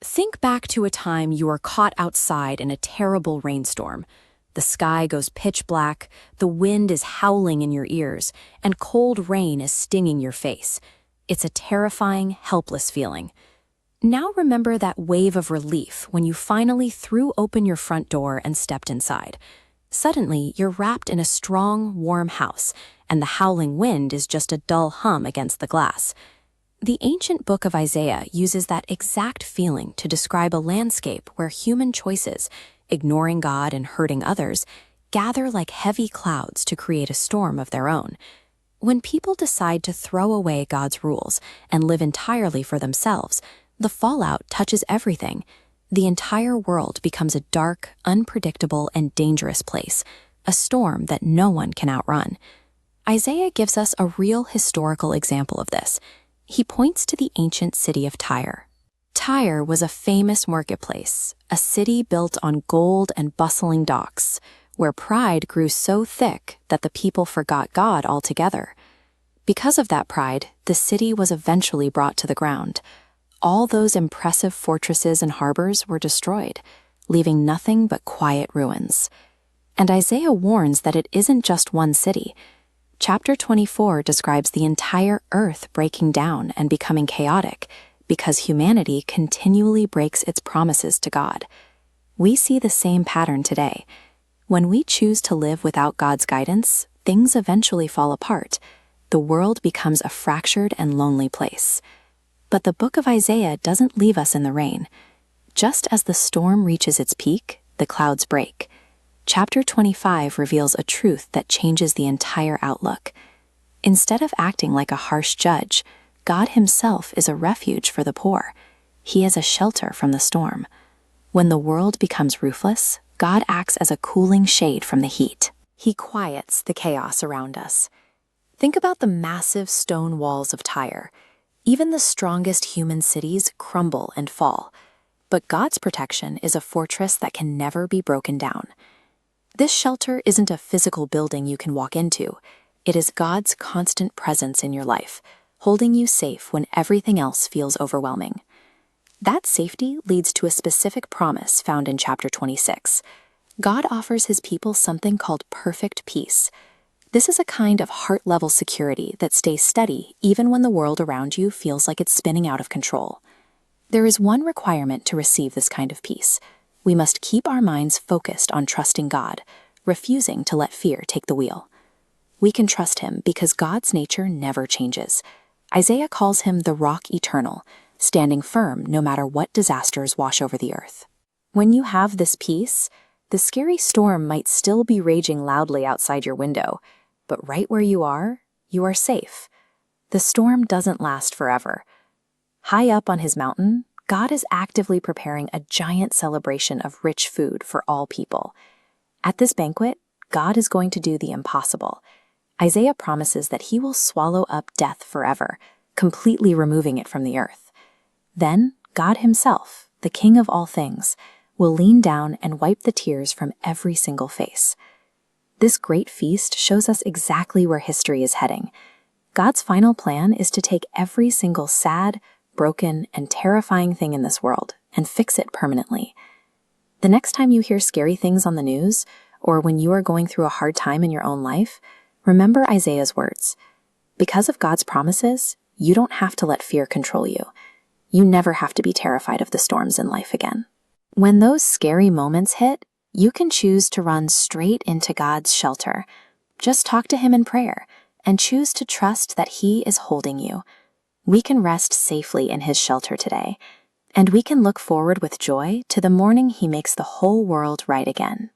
Think back to a time you were caught outside in a terrible rainstorm. The sky goes pitch black, the wind is howling in your ears, and cold rain is stinging your face. It's a terrifying, helpless feeling. Now remember that wave of relief when you finally threw open your front door and stepped inside. Suddenly, you're wrapped in a strong, warm house, and the howling wind is just a dull hum against the glass. The ancient book of Isaiah uses that exact feeling to describe a landscape where human choices, ignoring God and hurting others, gather like heavy clouds to create a storm of their own. When people decide to throw away God's rules and live entirely for themselves, the fallout touches everything. The entire world becomes a dark, unpredictable, and dangerous place, a storm that no one can outrun. Isaiah gives us a real historical example of this. He points to the ancient city of Tyre. Tyre was a famous marketplace, a city built on gold and bustling docks, where pride grew so thick that the people forgot God altogether. Because of that pride, the city was eventually brought to the ground. All those impressive fortresses and harbors were destroyed, leaving nothing but quiet ruins. And Isaiah warns that it isn't just one city. Chapter 24 describes the entire earth breaking down and becoming chaotic because humanity continually breaks its promises to God. We see the same pattern today. When we choose to live without God's guidance, things eventually fall apart. The world becomes a fractured and lonely place. But the book of Isaiah doesn't leave us in the rain. Just as the storm reaches its peak, the clouds break. Chapter 25 reveals a truth that changes the entire outlook. Instead of acting like a harsh judge, God himself is a refuge for the poor. He is a shelter from the storm. When the world becomes ruthless, God acts as a cooling shade from the heat. He quiets the chaos around us. Think about the massive stone walls of Tyre. Even the strongest human cities crumble and fall. But God's protection is a fortress that can never be broken down. This shelter isn't a physical building you can walk into. It is God's constant presence in your life, holding you safe when everything else feels overwhelming. That safety leads to a specific promise found in chapter 26. God offers his people something called perfect peace. This is a kind of heart-level security that stays steady even when the world around you feels like it's spinning out of control. There is one requirement to receive this kind of peace. We must keep our minds focused on trusting God, refusing to let fear take the wheel. We can trust him because God's nature never changes. Isaiah calls him the rock eternal, standing firm no matter what disasters wash over the earth. When you have this peace, the scary storm might still be raging loudly outside your window, but right where you are safe. The storm doesn't last forever. High up on his mountain, God is actively preparing a giant celebration of rich food for all people. At this banquet, God is going to do the impossible. Isaiah promises that he will swallow up death forever, completely removing it from the earth. Then, God himself, the King of all things, will lean down and wipe the tears from every single face. This great feast shows us exactly where history is heading. God's final plan is to take every single sad, broken, and terrifying thing in this world and fix it permanently. The next time you hear scary things on the news, or when you are going through a hard time in your own life, remember Isaiah's words. Because of God's promises, you don't have to let fear control you. You never have to be terrified of the storms in life again. When those scary moments hit, you can choose to run straight into God's shelter. Just talk to him in prayer and choose to trust that he is holding you. We can rest safely in his shelter today, and we can look forward with joy to the morning he makes the whole world right again.